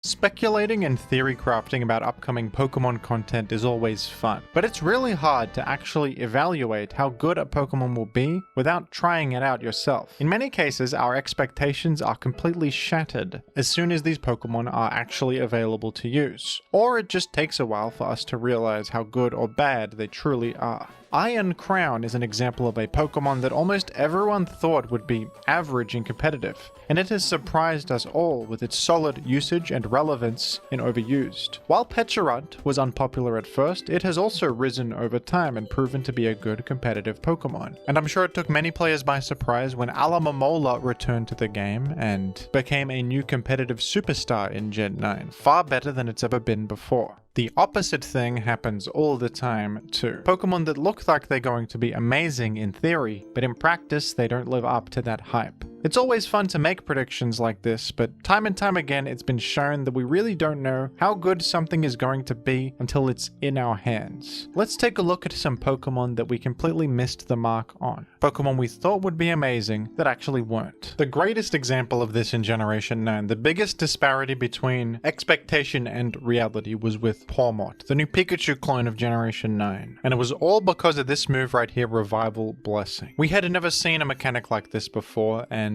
Speculating and theory crafting about upcoming Pokemon content is always fun, but it's really hard to actually evaluate how good a Pokemon will be without trying it out yourself. In many cases, our expectations are completely shattered as soon as these Pokemon are actually available to use, or it just takes a while for us to realize how good or bad they truly are. Iron Crown is an example of a Pokemon that almost everyone thought would be average and competitive, and it has surprised us all with its solid usage and relevance in Overused. While Pecharunt was unpopular at first, it has also risen over time and proven to be a good competitive Pokemon. And I'm sure it took many players by surprise when Alomomola returned to the game and became a new competitive superstar in Gen 9, far better than it's ever been before. The opposite thing happens all the time too. Pokemon that look like they're going to be amazing in theory, but in practice they don't live up to that hype. It's always fun to make predictions like this, but time and time again it's been shown that we really don't know how good something is going to be until it's in our hands. Let's take a look at some Pokemon that we completely missed the mark on. Pokemon we thought would be amazing that actually weren't. The greatest example of this in Generation 9, the biggest disparity between expectation and reality, was with Pawmot, the new Pikachu clone of Generation 9. And it was all because of this move right here, Revival Blessing. We had never seen a mechanic like this before, and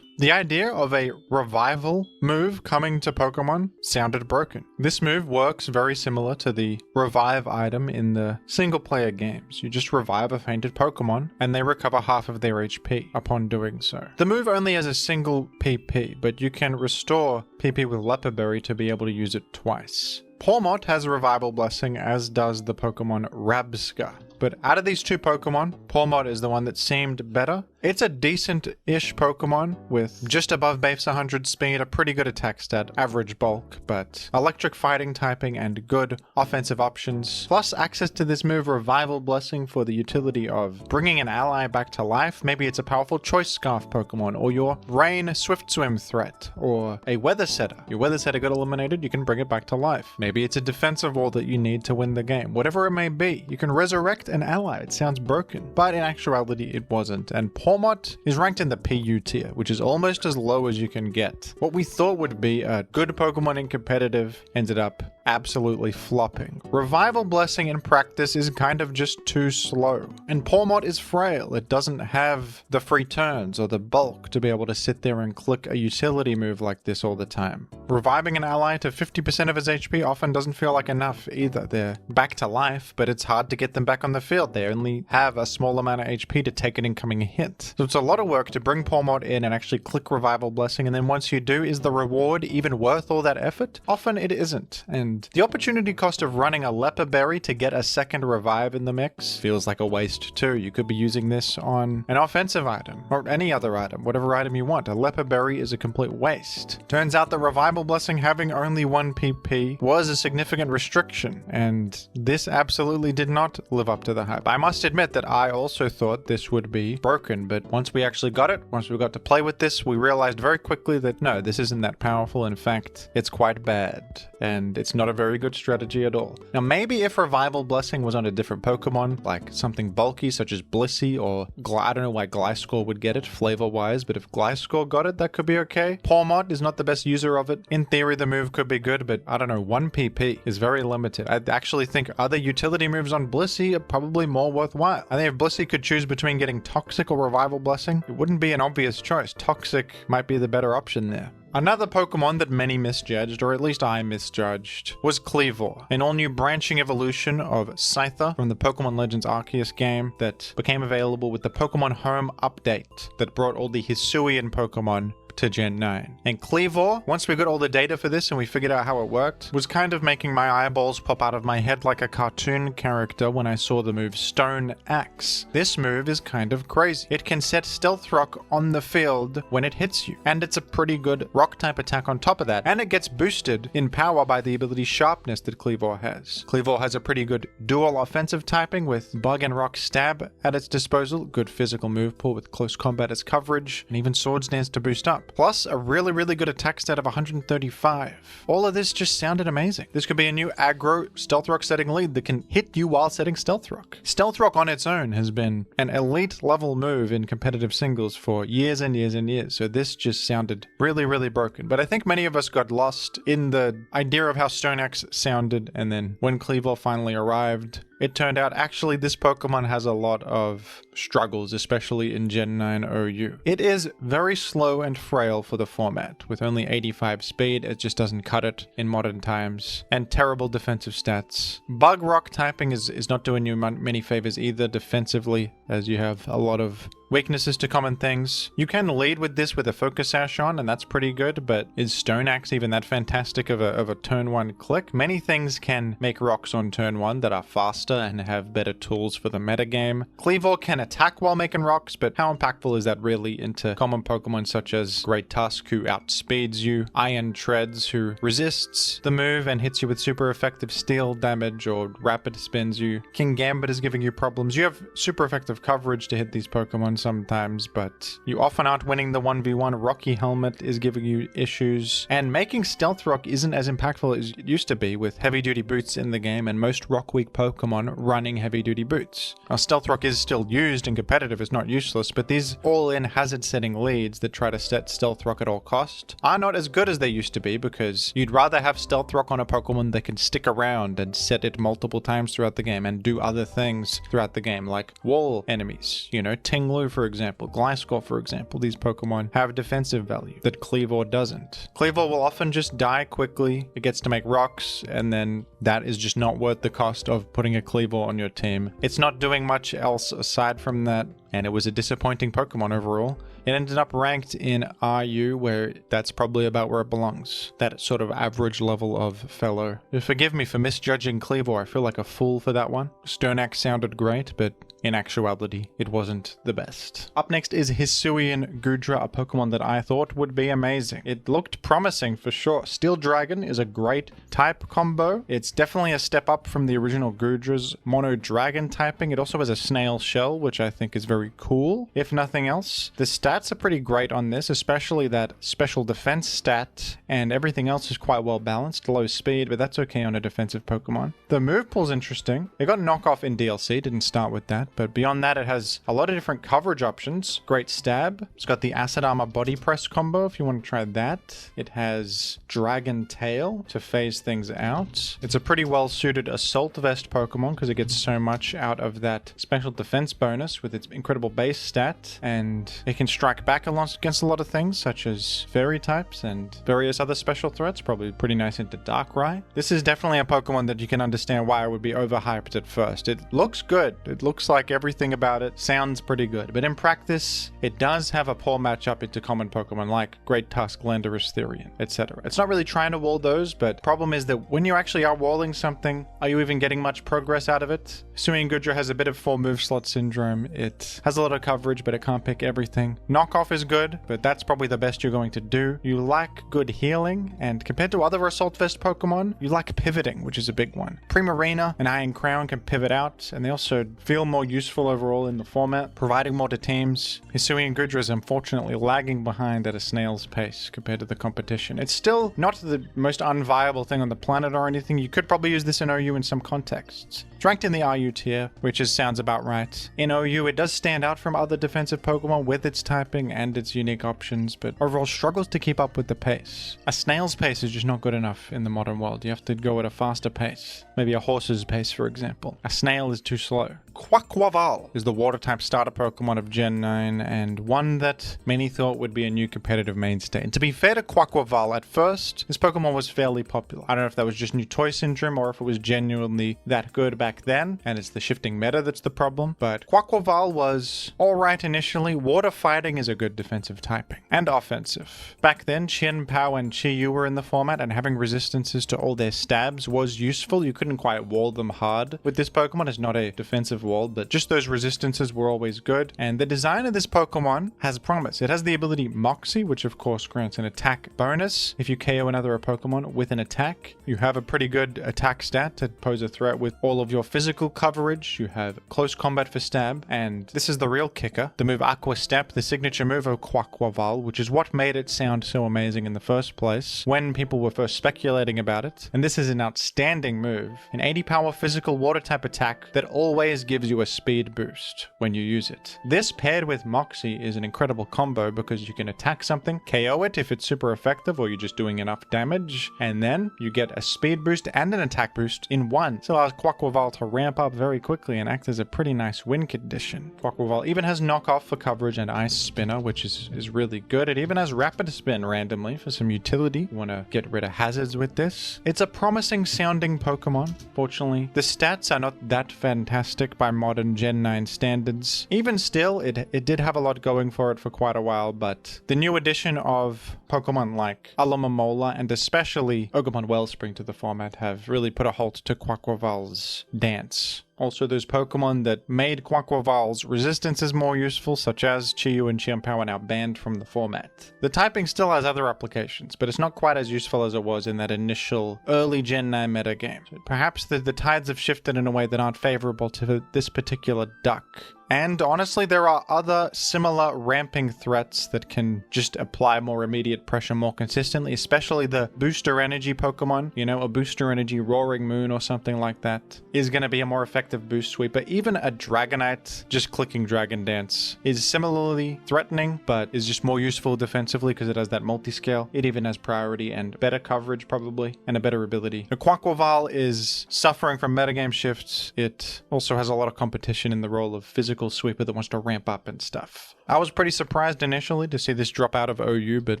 the idea of a revival move coming to Pokemon sounded broken. This move works very similar to the revive item in the single player games. You just revive a fainted Pokemon and they recover half of their HP upon doing so. The move only has a single PP, but you can restore PP with Leper Berry to be able to use it twice. Pawmot has a Revival Blessing, as does the Pokemon Rabsca. But out of these two Pokemon, Pawmot is the one that seemed better. It's a decent-ish Pokemon with just above base 100 speed, a pretty good attack stat, average bulk, but electric fighting typing and good offensive options. Plus access to this move, Revival Blessing, for the utility of bringing an ally back to life. Maybe it's a powerful Choice Scarf Pokemon, or your Rain Swift Swim threat, or a Weather Setter. Your Weather Setter got eliminated, you can bring it back to life. Maybe it's a defensive wall that you need to win the game. Whatever it may be, you can resurrect an ally. It sounds broken, but in actuality it wasn't, and Pawmot is ranked in the PU tier, which is almost as low as you can get. What we thought would be a good Pokemon in competitive ended up absolutely flopping. Revival Blessing in practice is kind of just too slow, and Pawmot is frail. It doesn't have the free turns or the bulk to be able to sit there and click a utility move like this all the time. Reviving an ally to 50% of his HP often doesn't feel like enough either. They're back to life, but it's hard to get them back on the field. They only have a small amount of HP to take an incoming hit. So it's a lot of work to bring Pawmot in and actually click Revival Blessing, and then once you do, is the reward even worth all that effort? Often it isn't, and the opportunity cost of running a Leper Berry to get a second revive in the mix feels like a waste too. You could be using this on an offensive item, or any other item, whatever item you want. A Leper Berry is a complete waste. Turns out the Revival Blessing having only 1 PP was a significant restriction, and this absolutely did not live up to the hype. I must admit that I also thought this would be broken, but once we actually got it, once we got to play with this, we realized very quickly that no, this isn't that powerful. In fact, it's quite bad, and it's not a very good strategy at all. Now maybe if Revival Blessing was on a different Pokemon, like something bulky such as Blissey, or I don't know why Gliscor would get it flavor wise, but if Gliscor got it, that could be okay. Pawmot is not the best user of it. In theory the move could be good, but I don't know, 1 PP is very limited. I actually think other utility moves on Blissey are probably more worthwhile. I think if Blissey could choose between getting Toxic or Revival Blessing, it wouldn't be an obvious choice. Toxic might be the better option there. Another Pokemon that many misjudged, or at least I misjudged, was Kleavor, an all-new branching evolution of Scyther from the Pokemon Legends Arceus game that became available with the Pokemon Home update that brought all the Hisuian Pokemon to Gen 9. And Kleavor, once we got all the data for this and we figured out how it worked, was kind of making my eyeballs pop out of my head like a cartoon character when I saw the move Stone Axe. This move is kind of crazy. It can set Stealth Rock on the field when it hits you, and it's a pretty good rock type attack on top of that, and it gets boosted in power by the ability Sharpness that Kleavor has. Kleavor has a pretty good dual offensive typing with Bug and Rock Stab at its disposal, good physical move pool with Close Combat as coverage, and even Swords Dance to boost up. up, plus a really good attack stat of 135. All of this just sounded amazing. This could be a new aggro Stealth Rock setting lead that can hit you while setting Stealth Rock. Stealth Rock on its own has been an elite level move in competitive singles for years and years and years, so this just sounded really broken. But I think many of us got lost in the idea of how Stone Axe sounded, and then when Kleavor finally arrived, it turned out actually this Pokemon has a lot of struggles, especially in Gen 9 OU. It is very slow and frail for the format. With only 85 speed, it just doesn't cut it in modern times. And terrible defensive stats. Bug Rock typing is not doing you many favors either defensively, as you have a lot of weaknesses to common things. You can lead with this with a Focus Sash on, and that's pretty good, but is Stone Axe even that fantastic of a turn 1 click? Many things can make rocks on turn 1 that are faster and have better tools for the metagame. Kleavor can attack while making rocks, but how impactful is that really into common Pokemon such as Great Tusk, who outspeeds you, Iron Treads, who resists the move and hits you with super effective steel damage, or rapid spins you. King Gambit is giving you problems. You have super effective coverage to hit these Pokemon sometimes, but you often aren't winning the 1v1. Rocky Helmet is giving you issues, and making Stealth Rock isn't as impactful as it used to be with heavy duty boots in the game and most rock weak Pokemon running heavy duty boots. Now, Stealth Rock is still used in competitive, it's not useless, but these all-in hazard setting leads that try to set Stealth Rock at all cost are not as good as they used to be, because you'd rather have Stealth Rock on a Pokemon that can stick around and set it multiple times throughout the game and do other things throughout the game, like wall enemies, you know, Tinglu for example, Gliscor for example. These Pokemon have defensive value that Kleavor doesn't. Kleavor will often just die quickly, it gets to make rocks, and then that is just not worth the cost of putting a Kleavor on your team. It's not doing much else aside from that, and it was a disappointing Pokemon overall. It ended up ranked in RU, where that's probably about where it belongs. That sort of average level of fellow. Forgive me for misjudging Kleavor, I feel like a fool for that one. Stone Axe sounded great, but in actuality, it wasn't the best. Up next is Hisuian Goodra, a Pokemon that I thought would be amazing. It looked promising for sure. Steel Dragon is a great type combo. It's definitely a step up from the original Goodra's Mono Dragon typing. It also has a Snail Shell, which I think is very cool, if nothing else. The stats are pretty great on this, especially that special defense stat, and everything else is quite well balanced. Low speed, but that's okay on a defensive Pokemon. The move pool's interesting. It got knockoff in DLC, didn't start with that, but beyond that it has a lot of different coverage options. Great Stab. It's got the Acid Armor Body Press combo if you want to try that. It has Dragon Tail to phase things out. It's a pretty well suited Assault Vest Pokemon because it gets so much out of that special defense bonus with its incredible base stat, and it can strike back against a lot of things such as fairy types and various other special threats, probably pretty nice into Darkrai. This is definitely a Pokemon that you can understand why it would be overhyped at first. It looks good. It looks like everything about it sounds pretty good, but in practice, it does have a poor matchup into common Pokemon like Great Tusk, Landorus, Therian, etc. It's not really trying to wall those, but problem is that when you actually are walling something, are you even getting much progress out of it? Hisuian Goodra has a bit of 4 move slot syndrome. It has a lot of coverage, but it can't pick everything. Knockoff is good, but that's probably the best you're going to do. You like good healing, and compared to other Assault Vest Pokemon, you like pivoting, which is a big one. Primarina and Iron Crown can pivot out, and they also feel more useful overall in the format, providing more to teams. Hisuian Goodra is unfortunately lagging behind at a snail's pace compared to the competition. It's still not the most unviable thing on the planet or anything. You could probably use this in OU in some contexts. It's ranked in the RU tier, which sounds about right. In OU, it does stand out from other defensive Pokemon with its typing and its unique options, but overall struggles to keep up with the pace. A snail's pace is just not good enough in the modern world. You have to go at a faster pace. Maybe a horse's pace, for example. A snail is too slow. Quaquaval is the water-type starter Pokemon of Gen 9, and one that many thought would be a new competitive mainstay. And to be fair to Quaquaval, at first, this Pokemon was fairly popular. I don't know if that was just new toy syndrome or if it was genuinely that good back then, and it's the shifting meta that's the problem, but Quaquaval was alright initially. Water fighting is a good defensive typing, and offensive. Back then, Chien Pao and Chi-Yu were in the format, and having resistances to all their stabs was useful. You couldn't quite wall them hard with this Pokemon. It's not a defensive wall, but that just those resistances were always good. And the design of this Pokemon has promise. It has the ability Moxie, which of course grants an attack bonus if you KO another Pokemon with an attack. You have a pretty good attack stat to pose a threat with all of your physical coverage. You have close combat for stab, and this is the real kicker. The move Aqua Step, the signature move of Quaquaval, which is what made it sound so amazing in the first place when people were first speculating about it. And this is an outstanding move. An 80 power physical water type attack that always gives you a speed boost when you use it. This paired with Moxie is an incredible combo because you can attack something, KO it if it's super effective or you're just doing enough damage, and then you get a speed boost and an attack boost in one. So allows Quaquaval to ramp up very quickly and act as a pretty nice win condition. Quaquaval even has knockoff for coverage and Ice Spinner, which is really good. It even has Rapid Spin randomly for some utility. You want to get rid of hazards with this. It's a promising sounding Pokemon. Fortunately, the stats are not that fantastic by modern Gen 9 standards. Even still, it did have a lot going for it for quite a while, but the new addition of Pokemon like Alomomola and especially Ogerpon Wellspring to the format have really put a halt to Quaquaval's dance. Also, those Pokemon that made Quaquaval's resistances more useful, such as Chiyu and Chiampao, are now banned from the format. The typing still has other applications, but it's not quite as useful as it was in that initial early Gen 9 metagame. So perhaps the tides have shifted in a way that aren't favorable to this particular duck. And honestly, there are other similar ramping threats that can just apply more immediate pressure more consistently, especially the booster energy Pokemon. You know, a booster energy Roaring Moon or something like that is going to be a more effective boost sweeper. Even a Dragonite, just clicking Dragon Dance, is similarly threatening, but is just more useful defensively because it has that multi-scale. It even has priority and better coverage probably, and a better ability. The Quaquaval is suffering from metagame shifts. It also has a lot of competition in the role of physical sweeper that wants to ramp up and stuff. I was pretty surprised initially to see this drop out of OU, but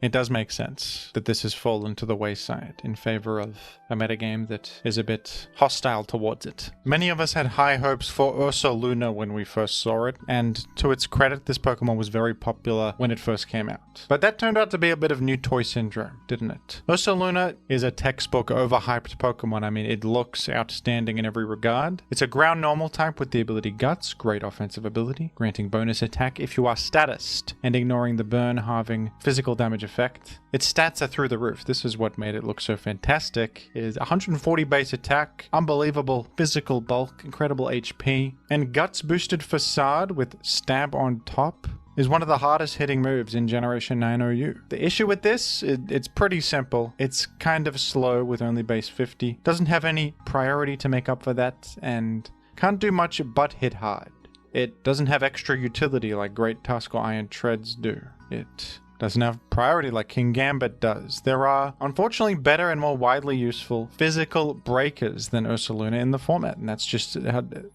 it does make sense that this has fallen to the wayside in favor of a metagame that is a bit hostile towards it. Many of us had high hopes for Ursaluna when we first saw it, and to its credit, this Pokemon was very popular when it first came out. But that turned out to be a bit of new toy syndrome, didn't it? Ursaluna is a textbook overhyped Pokemon. I mean, it looks outstanding in every regard. It's a ground normal type with the ability Guts, great offensive ability, granting bonus attack if you are statused and ignoring the burn, halving physical damage effect. Its stats are through the roof. This is what made it look so fantastic. It is 140 base attack, unbelievable physical bulk, incredible HP, and Guts boosted Facade with stab on top is one of the hardest hitting moves in Generation 9 OU. The issue with this, it's pretty simple. It's kind of slow with only base 50, doesn't have any priority to make up for that, and can't do much but hit hard. It doesn't have extra utility like Great Tusk or Iron Treads do. It doesn't have priority like King Gambit does. There are, unfortunately, better and more widely useful physical breakers than Ursaluna in the format, and that's just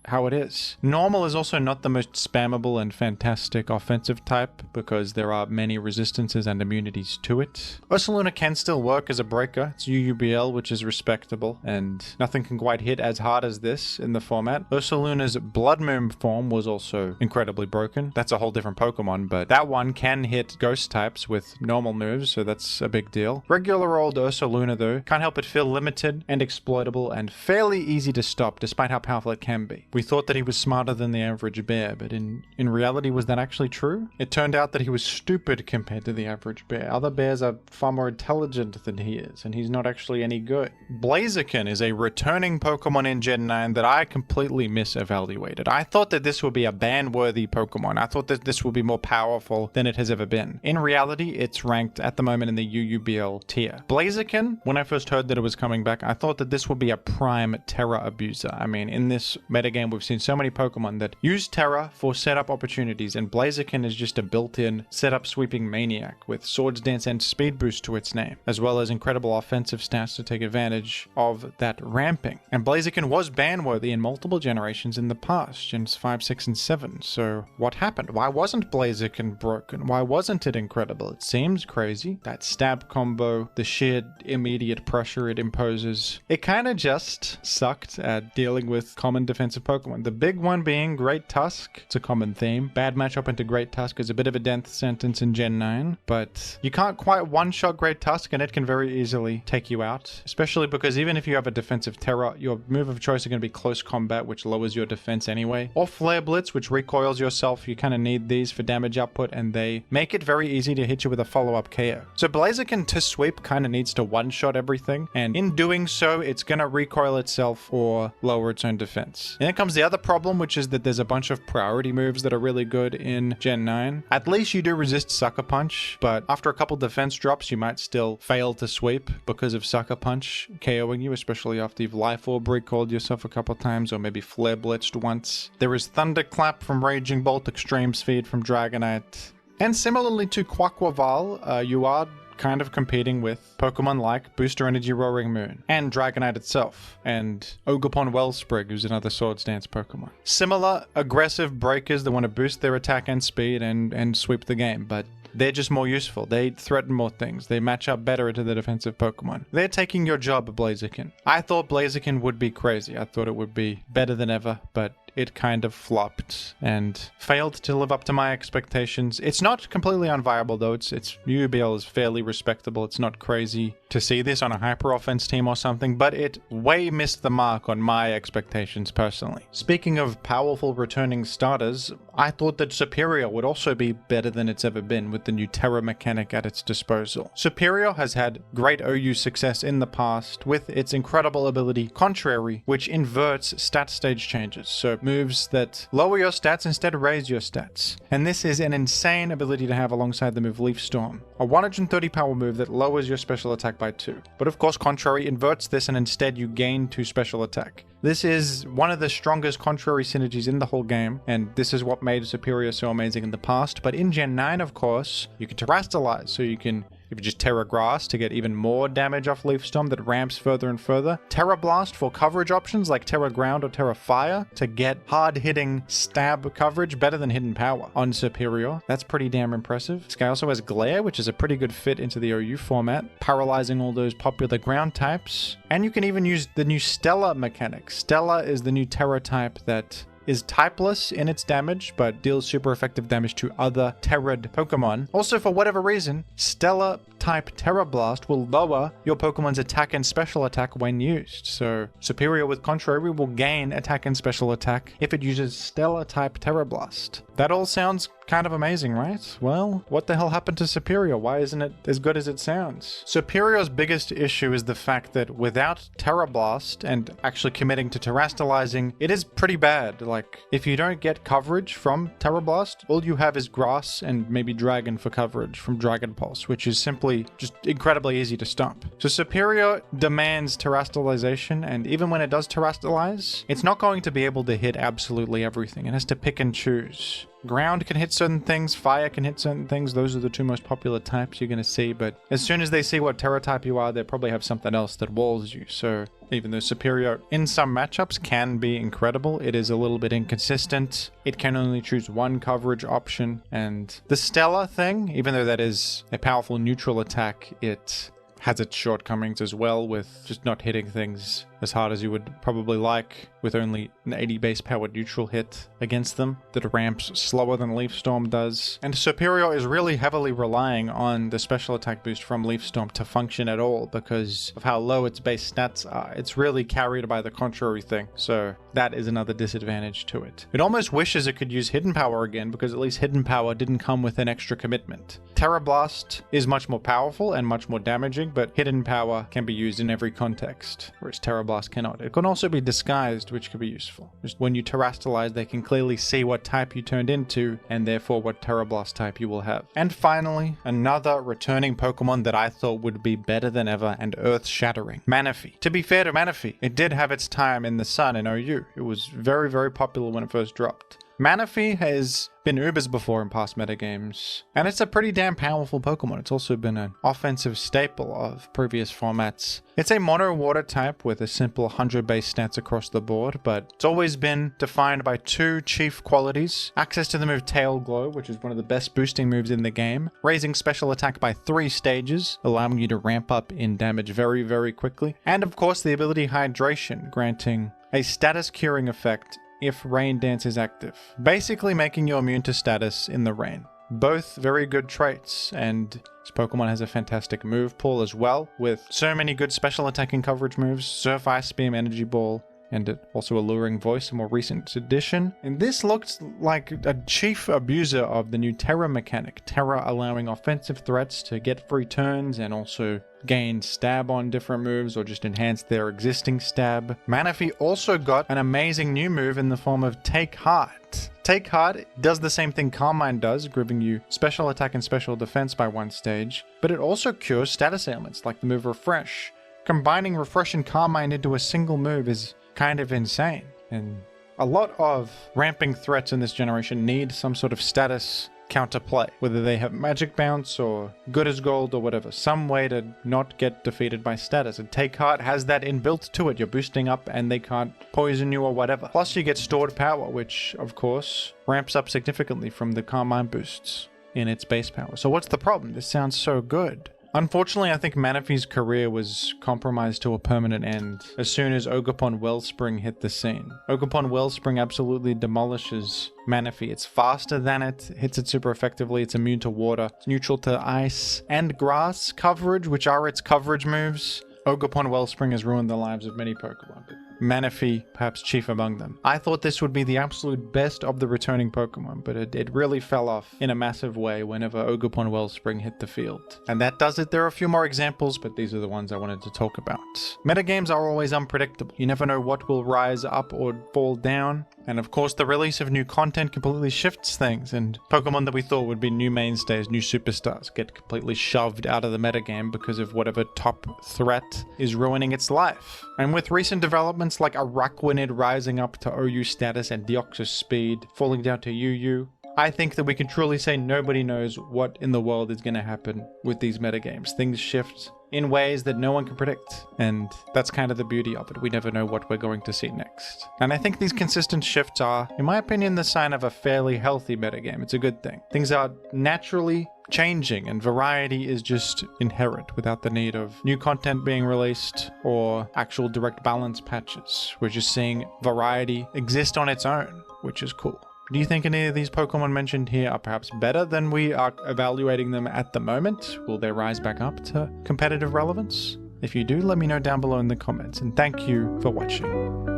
how it is. Normal is also not the most spammable and fantastic offensive type because there are many resistances and immunities to it. Ursaluna can still work as a breaker. It's UUBL, which is respectable, and nothing can quite hit as hard as this in the format. Ursaluna's Blood Moon form was also incredibly broken. That's a whole different Pokemon, but that one can hit ghost types with normal moves, so that's a big deal. Regular old Ursaluna, though, can't help but feel limited and exploitable and fairly easy to stop, despite how powerful it can be. We thought that he was smarter than the average bear, but in reality, was that actually true? It turned out that he was stupid compared to the average bear. Other bears are far more intelligent than he is, and he's not actually any good. Blaziken is a returning Pokemon in Gen 9 that I completely misevaluated. I thought that this would be a ban-worthy Pokemon. I thought that this would be more powerful than it has ever been. In reality, it's ranked at the moment in the UUBL tier. Blaziken, when I first heard that it was coming back, I thought that this would be a prime Terra abuser. I mean, in this metagame, we've seen so many Pokemon that use Terra for setup opportunities, and Blaziken is just a built-in setup sweeping maniac with Swords Dance and Speed Boost to its name, as well as incredible offensive stats to take advantage of that ramping. And Blaziken was ban-worthy in multiple generations in the past, Gens 5, 6, and 7. So what happened? Why wasn't Blaziken broken? Why wasn't it incredible? incredible. It seems crazy. That stab combo, the sheer immediate pressure it imposes. It kind of just sucked at dealing with common defensive Pokemon. The big one being Great Tusk. It's a common theme. Bad matchup into Great Tusk is a bit of a death sentence in Gen 9, but you can't quite one-shot Great Tusk and it can very easily take you out, especially because even if you have a defensive Terra, your move of choice are going to be Close Combat, which lowers your defense anyway, or Flare Blitz, which recoils yourself. You kind of need these for damage output, and they make it very easy to hit you with a follow-up KO. So Blaziken to sweep kind of needs to one-shot everything, and in doing so, it's going to recoil itself or lower its own defense. And then comes the other problem, which is that there's a bunch of priority moves that are really good in Gen 9. At least you do resist Sucker Punch, but after a couple defense drops, you might still fail to sweep because of Sucker Punch KOing you, especially after you've Life Orb recalled yourself a couple times, or maybe Flare Blitzed once. There is Thunderclap from Raging Bolt, Extreme Speed from Dragonite. And similarly to Quaquaval, you are kind of competing with Pokemon like Booster Energy Roaring Moon, and Dragonite itself, and Ogerpon Wellsprig, who's another Swords Dance Pokemon. Similar aggressive breakers that want to boost their attack and speed and sweep the game, but they're just more useful. They threaten more things. They match up better to the defensive Pokemon. They're taking your job, Blaziken. I thought Blaziken would be crazy. I thought it would be better than ever, but it kind of flopped and failed to live up to my expectations. It's not completely unviable though. Its UBL is fairly respectable. It's not crazy to see this on a hyper offense team or something, but it way missed the mark on my expectations personally. Speaking of powerful returning starters, I thought that Serperior would also be better than it's ever been with the new Terra mechanic at its disposal. Serperior has had great OU success in the past with its incredible ability Contrary, which inverts stat stage changes. So moves that lower your stats instead raise your stats. And this is an insane ability to have alongside the move Leaf Storm, a 130 power move that lowers your special attack by 2. But of course Contrary inverts this and instead you gain 2 special attack. This is one of the strongest Contrary synergies in the whole game, and this is what made Serperior so amazing in the past. But in Gen 9, of course, you can Terrastalize, so you can just Terra Grass to get even more damage off Leaf Storm that ramps further and further. Terra Blast for coverage options like Terra Ground or Terra Fire to get hard-hitting stab coverage better than Hidden Power on Serperior. That's pretty damn impressive. This guy also has Glare, which is a pretty good fit into the OU format, paralyzing all those popular ground types. And you can even use the new Stella mechanic. Stella is the new Terra type that is typeless in its damage, but deals super effective damage to other Terra'd Pokemon. Also, for whatever reason, Stella type Terra Blast will lower your Pokemon's attack and special attack when used. So Serperior with Contrary will gain attack and special attack if it uses Stella type Terra Blast. That all sounds kind of amazing, right? Well, what the hell happened to Serperior? Why isn't it as good as it sounds? Serperior's biggest issue is the fact that without Terra Blast and actually committing to Terrastalizing, it is pretty bad. Like, if you don't get coverage from Terra Blast, all you have is Grass and maybe Dragon for coverage from Dragon Pulse, which is simply just incredibly easy to stomp. So Serperior demands Terrastalization, and even when it does Terrastalize, it's not going to be able to hit absolutely everything. It has to pick and choose. Ground can hit certain things, fire can hit certain things. Those are the two most popular types you're going to see, but as soon as they see what Terra type you are, they probably have something else that walls you. So even though Serperior in some matchups can be incredible, it is a little bit inconsistent. It can only choose one coverage option, and the Stella thing, even though that is a powerful neutral attack, it has its shortcomings as well, with just not hitting things as hard as you would probably like, with only an 80 base power neutral hit against them that ramps slower than Leaf Storm does. And Serperior is really heavily relying on the special attack boost from Leaf Storm to function at all because of how low its base stats are. It's really carried by the Contrary thing, so that is another disadvantage to it. It almost wishes it could use Hidden Power again, because at least Hidden Power didn't come with an extra commitment. Terra Blast is much more powerful and much more damaging, but Hidden Power can be used in every context, whereas Terra Blast cannot. It can also be disguised, which could be useful. Just when you Terrastalize, they can clearly see what type you turned into, and therefore what Terra Blast type you will have. And finally, another returning Pokemon that I thought would be better than ever and earth-shattering. Manaphy. To be fair to Manaphy, it did have its time in the sun in OU. It was very, very popular when it first dropped. Manaphy has been Ubers before in past metagames, and it's a pretty damn powerful Pokemon. It's also been an offensive staple of previous formats. It's a mono water type with a simple 100 base stats across the board, but it's always been defined by two chief qualities: access to the move Tail Glow, which is one of the best boosting moves in the game, raising special attack by 3 stages, allowing you to ramp up in damage very, very quickly, and of course the ability Hydration, granting a status curing effect if Rain Dance is active, basically making you immune to status in the rain. Both very good traits, and this Pokemon has a fantastic move pool as well, with so many good special attacking coverage moves: Surf, Ice Beam, Energy Ball, and also Alluring Voice, a more recent addition. And this looks like a chief abuser of the new Terra mechanic, Terra allowing offensive threats to get free turns and also gain stab on different moves or just enhance their existing stab. Manaphy also got an amazing new move in the form of Take Heart. Take Heart does the same thing Carmine does, giving you special attack and special defense by 1 stage, but it also cures status ailments like the move Refresh. Combining Refresh and Carmine into a single move is kind of insane, and a lot of ramping threats in this generation need some sort of status counterplay, whether they have Magic Bounce or Good as Gold or whatever, some way to not get defeated by status. And Take Heart has that inbuilt to it. You're boosting up and they can't poison you or whatever. Plus you get Stored Power, which of course ramps up significantly from the Carmine boosts in its base power. So what's the problem? This sounds so good. Unfortunately, I think Manaphy's career was compromised to a permanent end as soon as Ogerpon Wellspring hit the scene. Ogerpon Wellspring absolutely demolishes Manaphy. It's faster than it, hits it super effectively, it's immune to water, it's neutral to ice and grass coverage, which are its coverage moves. Ogerpon Wellspring has ruined the lives of many Pokemon, but Manaphy perhaps chief among them. I thought this would be the absolute best of the returning Pokemon, but it really fell off in a massive way whenever Ogerpon Wellspring hit the field. And that does it. There are a few more examples, but these are the ones I wanted to talk about. Metagames are always unpredictable. You never know what will rise up or fall down. And of course, the release of new content completely shifts things, and Pokemon that we thought would be new mainstays, new superstars, get completely shoved out of the metagame because of whatever top threat is ruining its life. And with recent developments like Araquanid rising up to OU status and Deoxys Speed falling down to UU, I think that we can truly say nobody knows what in the world is going to happen with these metagames. Things shift in ways that no one can predict, and that's kind of the beauty of it. We never know what we're going to see next. And I think these consistent shifts are, in my opinion, the sign of a fairly healthy metagame. It's a good thing. Things are naturally changing, and variety is just inherent without the need of new content being released or actual direct balance patches. We're just seeing variety exist on its own, which is cool. Do you think any of these Pokemon mentioned here are perhaps better than we are evaluating them at the moment? Will they rise back up to competitive relevance? If you do, let me know down below in the comments, and thank you for watching.